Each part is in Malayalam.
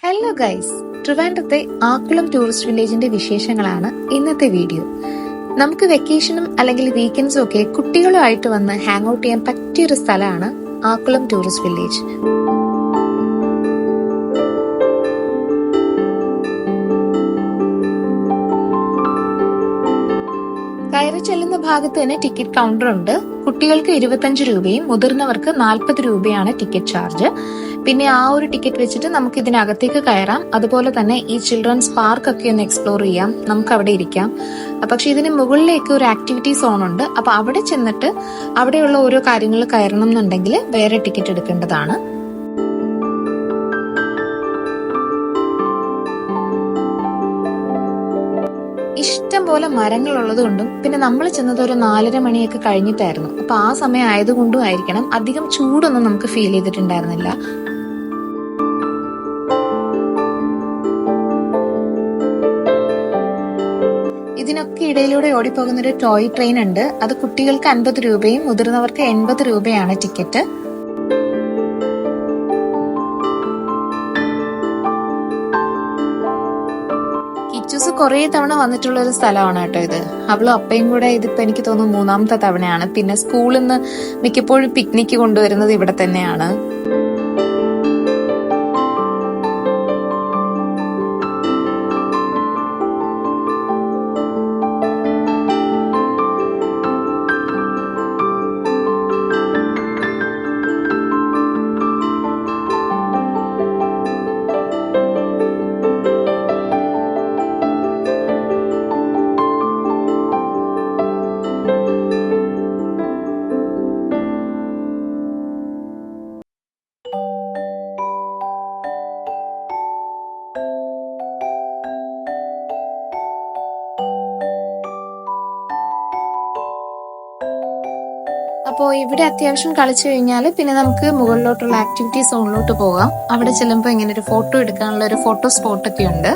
ഹലോ ഗൈസ്, ട്രിവാൻഡ്രത്തെ ആക്കുളം ടൂറിസ്റ്റ് വില്ലേജിന്റെ വിശേഷങ്ങളാണ് ഇന്നത്തെ വീഡിയോ. നമുക്ക് വെക്കേഷനും അല്ലെങ്കിൽ വീക്കെൻഡ്സും ഒക്കെ കുട്ടികളുമായിട്ട് വന്ന് ഹാങ് ഔട്ട് ചെയ്യാൻ പറ്റിയൊരു സ്ഥലമാണ് ആക്കുളം ടൂറിസ്റ്റ് വില്ലേജ്. കയറി ചെല്ലുന്ന ഭാഗത്ത് തന്നെ ടിക്കറ്റ് കൗണ്ടർ ഉണ്ട്. കുട്ടികൾക്ക് 25 രൂപയും മുതിർന്നവർക്ക് 40 രൂപയാണ് ടിക്കറ്റ് ചാർജ്. പിന്നെ ആ ഒരു ടിക്കറ്റ് വെച്ചിട്ട് നമുക്ക് ഇതിനകത്തേക്ക് കയറാം. അതുപോലെ തന്നെ ഈ ചിൽഡ്രൻസ് പാർക്ക് ഒക്കെ ഒന്ന് എക്സ്പ്ലോർ ചെയ്യാം, നമുക്ക് അവിടെ ഇരിക്കാം. പക്ഷെ ഇതിന് മുകളിലേക്ക് ഒരു ആക്ടിവിറ്റി സോൺ ഉണ്ട്. അപ്പൊ അവിടെ ചെന്നിട്ട് അവിടെയുള്ള ഓരോ കാര്യങ്ങൾ കയറണം എന്നുണ്ടെങ്കിൽ വേറെ ടിക്കറ്റ് എടുക്കേണ്ടതാണ്. ഇഷ്ടം പോലെ മരങ്ങൾ ഉള്ളതുകൊണ്ടും പിന്നെ നമ്മൾ ചെന്നത് ഒരു 4:30 മണിയൊക്കെ കഴിഞ്ഞിട്ടായിരുന്നു. അപ്പൊ ആ സമയം ആയതുകൊണ്ടും ആയിരിക്കണം അധികം ചൂടൊന്നും നമുക്ക് ഫീൽ ചെയ്തിട്ടുണ്ടായിരുന്നില്ല. ഇതിനൊക്കെ ഇടയിലൂടെ ഓടിപ്പോകുന്ന ഒരു ടോയ് ട്രെയിൻ ഉണ്ട്. അത് കുട്ടികൾക്ക് 50 രൂപയും മുതിർന്നവർക്ക് 80 രൂപയാണ് ടിക്കറ്റ്. കിച്ചൂസ് കുറെ തവണ വന്നിട്ടുള്ള ഒരു സ്ഥലമാണ് കേട്ടോ ഇത്. അവളും അപ്പയും കൂടെ ഇതിപ്പോ എനിക്ക് തോന്നുന്നു 3ാമത്തെ തവണയാണ്. പിന്നെ സ്കൂളിൽ നിന്ന് മിക്കപ്പോഴും പിക്നിക്ക് കൊണ്ടുവരുന്നത് ഇവിടെ തന്നെയാണ്. അപ്പോൾ ഇവിടെ അത്യാവശ്യം കളിച്ചു കഴിഞ്ഞാൽ പിന്നെ നമുക്ക് മുകളിലോട്ടുള്ള ആക്ടിവിറ്റി സോണിലോട്ട് പോകാം. അവിടെ ചെല്ലുമ്പോൾ ഇങ്ങനെ ഒരു ഫോട്ടോ എടുക്കാനുള്ള ഒരു ഫോട്ടോ സ്പോട്ടൊക്കെ ഉണ്ട്.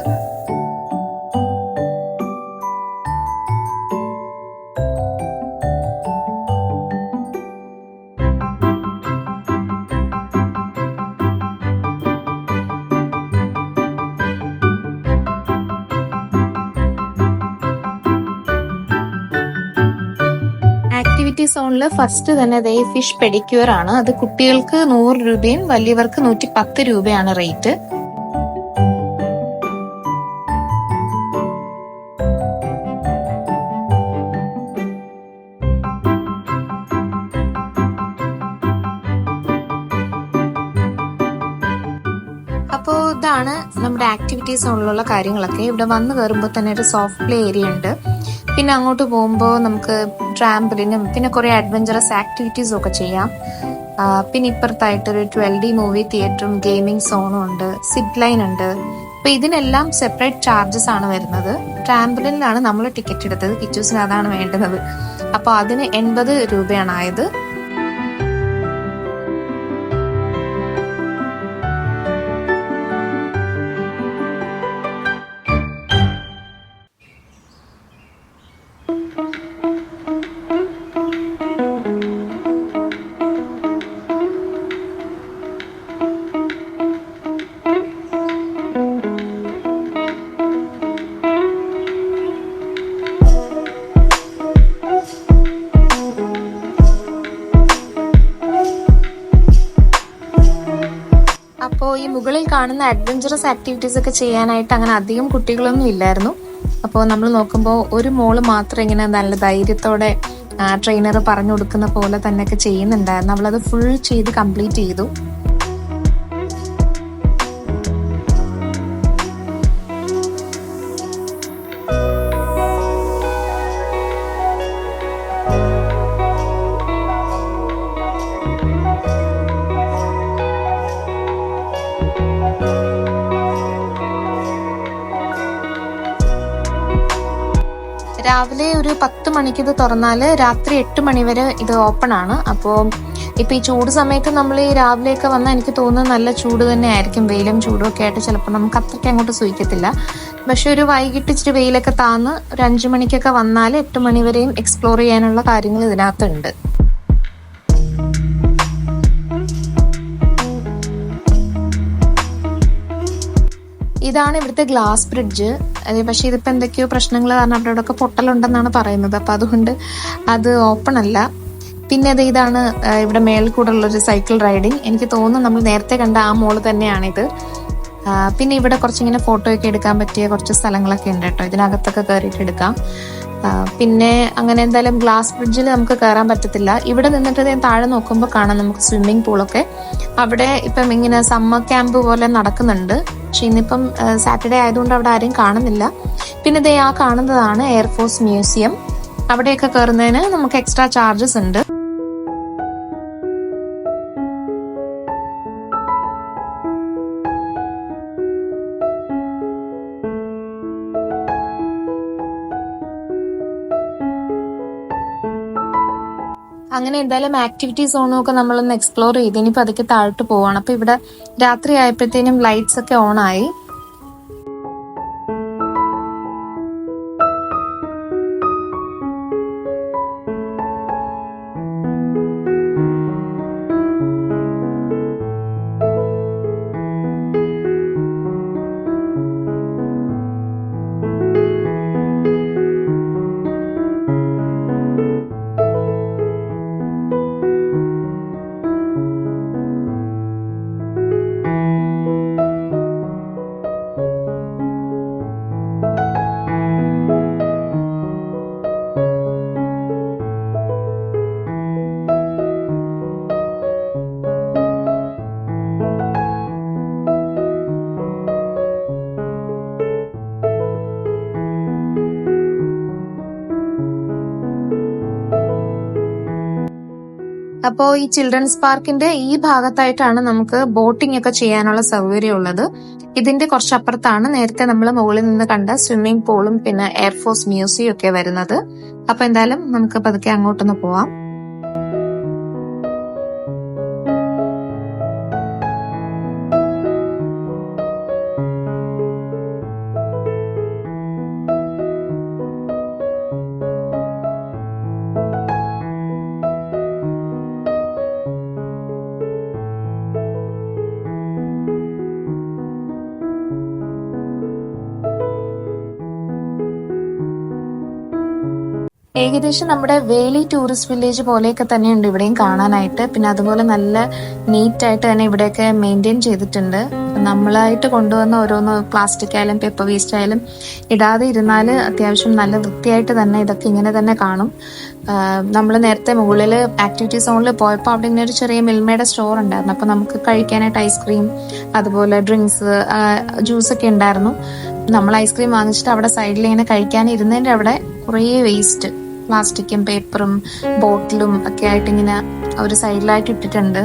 ആക്ടിവിറ്റി സോണില് ഫസ്റ്റ് തന്നെ ദേ ഫിഷ് പെഡിക്യൂർ ആണ്. അത് കുട്ടികൾക്ക് 100 രൂപയും വലിയവർക്ക് 110 രൂപയാണ് റേറ്റ്. അപ്പോൾ ഇതാണ് നമ്മുടെ ആക്ടിവിറ്റി സോണിലുള്ള കാര്യങ്ങളൊക്കെ. ഇവിടെ വന്ന് കയറുമ്പോൾ തന്നെ ഒരു സോഫ്റ്റ് പ്ലേ ഏരിയ ഉണ്ട്. പിന്നെ അങ്ങോട്ട് പോകുമ്പോൾ നമുക്ക് ട്രാംപലിനും പിന്നെ കുറെ അഡ്വഞ്ചറസ് ആക്ടിവിറ്റീസും ഒക്കെ ചെയ്യാം. പിന്നെ ഇപ്പുറത്തായിട്ടൊരു 12D മൂവി തിയേറ്ററും ഗെയിമിംഗ് സോണും ഉണ്ട്, സിപ്പ് ലൈൻ ഉണ്ട്. അപ്പൊ ഇതിനെല്ലാം സെപ്പറേറ്റ് ചാർജസ് ആണ് വരുന്നത്. ട്രാംപലിനിലാണ് നമ്മൾ ടിക്കറ്റ് എടുത്തത്, കിച്ചൂസിന് അതാണ് വേണ്ടുന്നത്. അപ്പൊ അതിന് 80 രൂപയാണ് ആയത്. അപ്പോൾ ഈ മുകളിൽ കാണുന്ന അഡ്വഞ്ചറസ് ആക്ടിവിറ്റീസ് ഒക്കെ ചെയ്യാനായിട്ട് അങ്ങനെ അധികം കുട്ടികളൊന്നും ഇല്ലായിരുന്നു. അപ്പോൾ നമ്മൾ നോക്കുമ്പോൾ ഒരു മോള് മാത്രം ഇങ്ങനെ നല്ല ധൈര്യത്തോടെ ട്രെയിനർ പറഞ്ഞു കൊടുക്കുന്ന പോലെ തന്നെയൊക്കെ ചെയ്യുന്നുണ്ടായിരുന്നു. അവളത് ഫുൾ ചെയ്ത് കംപ്ലീറ്റ് ചെയ്തു. രാവിലെ ഒരു 10 മണിക്ക് ഇത് തുറന്നാല് രാത്രി 8 മണി വരെ ഇത് ഓപ്പൺ ആണ്. അപ്പോൾ ഇപ്പൊ ഈ ചൂട് സമയത്ത് നമ്മൾ ഈ രാവിലെയൊക്കെ വന്നാൽ എനിക്ക് തോന്നുന്നത് നല്ല ചൂട് തന്നെ ആയിരിക്കും. വെയിലും ചൂടും ഒക്കെ ആയിട്ട് ചിലപ്പോൾ നമുക്ക് അത്രയ്ക്ക് അങ്ങോട്ട് സൂഹിക്കത്തില്ല. പക്ഷെ ഒരു വൈകിട്ട് ഇച്ചിരി വെയിലൊക്കെ താന്ന് ഒരു 5 മണിക്കൊക്കെ വന്നാൽ 8 മണി വരെയും എക്സ്പ്ലോർ ചെയ്യാനുള്ള കാര്യങ്ങൾ ഇതിനകത്തുണ്ട്. ഇതാണ് ഇവിടുത്തെ ഗ്ലാസ് ബ്രിഡ്ജ്. പക്ഷെ ഇതിപ്പോ എന്തൊക്കെയോ പ്രശ്നങ്ങൾ കാരണം അവിടെ ഒക്കെ പൊട്ടലുണ്ടെന്നാണ് പറയുന്നത്. അപ്പൊ അതുകൊണ്ട് അത് ഓപ്പൺ അല്ല. പിന്നെ ഇതാണ് ഇവിടെ മേളിൽ കൂടെ ഉള്ളൊരു സൈക്കിൾ റൈഡിങ്. എനിക്ക് തോന്നുന്നു നമ്മൾ നേരത്തെ കണ്ട ആ മോള് തന്നെയാണിത്. പിന്നെ ഇവിടെ കുറച്ചിങ്ങനെ ഫോട്ടോ ഒക്കെ എടുക്കാൻ പറ്റിയ കുറച്ച് സ്ഥലങ്ങളൊക്കെ ഉണ്ട് കേട്ടോ. ഇതിനകത്തൊക്കെ കയറിയിട്ട് എടുക്കാം. പിന്നെ അങ്ങനെ എന്തായാലും ഗ്ലാസ് ബ്രിഡ്ജിൽ നമുക്ക് കയറാൻ പറ്റത്തില്ല. ഇവിടെ നിന്നിട്ട് ഞാൻ താഴെ നോക്കുമ്പോൾ കാണാം നമുക്ക് സ്വിമ്മിംഗ് പൂളൊക്കെ. അവിടെ ഇപ്പം ഇങ്ങനെ സമ്മർ ക്യാമ്പ് പോലെ നടക്കുന്നുണ്ട്. പക്ഷെ ഇന്നിപ്പം സാറ്റർഡേ ആയതുകൊണ്ട് അവിടെ ആരെയും കാണുന്നില്ല. പിന്നെ ആ കാണുന്നതാണ് എയർഫോഴ്സ് മ്യൂസിയം. അവിടെയൊക്കെ കയറുന്നതിന് നമുക്ക് എക്സ്ട്രാ ചാർജസ് ഉണ്ട്. അങ്ങനെ എന്തായാലും ആക്ടിവിറ്റി സോണും ഒക്കെ നമ്മളൊന്ന് എക്സ്പ്ലോർ ചെയ്ത് ഇനിയിപ്പോൾ അതൊക്കെ താഴോട്ട് പോവാണ്. അപ്പൊ ഇവിടെ രാത്രി ആയപ്പോഴത്തേനും ലൈറ്റ്സ് ഒക്കെ ഓൺ ആയി. അപ്പോ ഈ ചിൽഡ്രൻസ് പാർക്കിന്റെ ഈ ഭാഗത്തായിട്ടാണ് നമുക്ക് ബോട്ടിംഗ് ഒക്കെ ചെയ്യാനുള്ള സൗകര്യം ഉള്ളത്. ഇതിന്റെ കുറച്ചപ്പുറത്താണ് നേരത്തെ നമ്മൾ മുകളിൽ നിന്ന് കണ്ട സ്വിമ്മിംഗ് പൂളും പിന്നെ എയർഫോഴ്സ് മ്യൂസിയം ഒക്കെ വരുന്നത്. അപ്പൊ എന്തായാലും നമുക്ക് പതുക്കെ അങ്ങോട്ടൊന്ന് പോവാം. ഏകദേശം നമ്മുടെ വേലി ടൂറിസ്റ്റ് വില്ലേജ് പോലെയൊക്കെ തന്നെയുണ്ട് ഇവിടെയും കാണാനായിട്ട്. പിന്നെ അതുപോലെ നല്ല നീറ്റ് ആയിട്ട് തന്നെ ഇവിടെയൊക്കെ മെയിൻറ്റെയിൻ ചെയ്തിട്ടുണ്ട്. നമ്മളായിട്ട് കൊണ്ടുവന്ന ഓരോന്ന് പ്ലാസ്റ്റിക് ആയാലും പേപ്പർ വേസ്റ്റ് ആയാലും ഇടാതെ ഇരുന്നാൽ അത്യാവശ്യം നല്ല വൃത്തിയായിട്ട് തന്നെ ഇതൊക്കെ ഇങ്ങനെ തന്നെ കാണും. നമ്മൾ നേരത്തെ മുകളിൽ ആക്ടിവിറ്റി സോണിൽ പോയപ്പോൾ അവിടെ ഇങ്ങനെ ഒരു ചെറിയ മിൽമയുടെ സ്റ്റോർ ഉണ്ടായിരുന്നു. അപ്പൊ നമുക്ക് കഴിക്കാനായിട്ട് ഐസ്ക്രീം അതുപോലെ ഡ്രിങ്ക്സ് ജ്യൂസൊക്കെ ഉണ്ടായിരുന്നു. നമ്മൾ ഐസ്ക്രീം വാങ്ങിച്ചിട്ട് അവിടെ സൈഡിൽ ഇങ്ങനെ കഴിക്കാനിരുന്നതിന്റെ അവിടെ കുറേ വേസ്റ്റ് പ്ലാസ്റ്റിക്കും പേപ്പറും ബോട്ടിലും ഒക്കെ ആയിട്ട് ഇങ്ങനെ ഒരു സൈഡിലായിട്ട് ഇട്ടിട്ടുണ്ട്.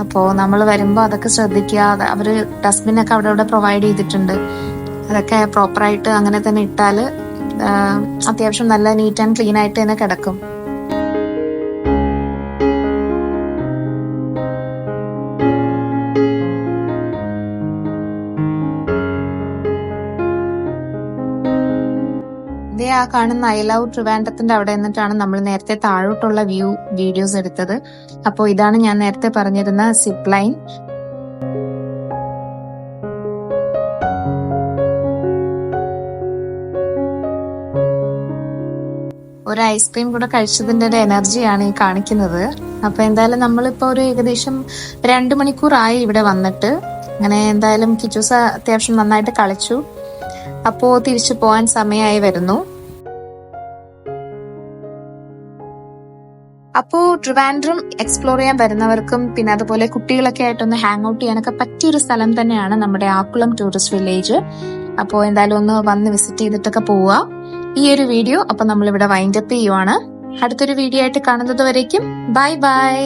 അപ്പോൾ നമ്മൾ വരുമ്പോൾ അതൊക്കെ ശ്രദ്ധിക്കുക. അവര് ഡസ്റ്റ്ബിൻ ഒക്കെ അവിടെ പ്രൊവൈഡ് ചെയ്തിട്ടുണ്ട്. അതൊക്കെ പ്രോപ്പറായിട്ട് അങ്ങനെ തന്നെ ഇട്ടാൽ അത്യാവശ്യം നല്ല നീറ്റ് ആൻഡ് ക്ലീൻ ആയിട്ട് തന്നെ കിടക്കും. ആ കാണുന്ന ഐ ലവ് ട്രിവാൻഡ്രത്തിന്റെ അവിടെ നിന്നിട്ടാണ് നമ്മൾ നേരത്തെ താഴോട്ടുള്ള വീഡിയോസ് എടുത്തത്. അപ്പോൾ ഇതാണ് ഞാൻ നേരത്തെ പറഞ്ഞിരുന്ന സിപ്പ് ലൈൻ. ഒരു ഐസ്ക്രീം കൂടെ കഴിച്ചതിന്റെ ഒരു എനർജിയാണ് ഈ കാണിക്കുന്നത്. അപ്പൊ എന്തായാലും നമ്മളിപ്പോ ഒരു ഏകദേശം 2 മണിക്കൂറായി ഇവിടെ വന്നിട്ട്. അങ്ങനെ എന്തായാലും കിച്ചൂസ അത്യാവശ്യം നന്നായിട്ട് കളിച്ചു. അപ്പോ തിരിച്ചു പോകാൻ സമയമായി വരുന്നു. അപ്പോ ട്രിവാൻഡ്രം എക്സ്പ്ലോർ ചെയ്യാൻ വരുന്നവർക്കും പിന്നെ അതുപോലെ കുട്ടികളൊക്കെ ആയിട്ടൊന്ന് ഹാങ് ഔട്ട് ചെയ്യാനൊക്കെ പറ്റിയൊരു സ്ഥലം തന്നെയാണ് നമ്മുടെ ആക്കുളം ടൂറിസ്റ്റ് വില്ലേജ്. അപ്പോൾ എന്തായാലും ഒന്ന് വന്ന് വിസിറ്റ് ചെയ്തിട്ടൊക്കെ പോവുക. ഈ ഒരു വീഡിയോ അപ്പൊ നമ്മളിവിടെ വൈൻഡ് അപ്പ് ചെയ്യുവാണ്. അടുത്തൊരു വീഡിയോ ആയിട്ട് കാണുന്നത് വരേക്കും ബൈ ബൈ.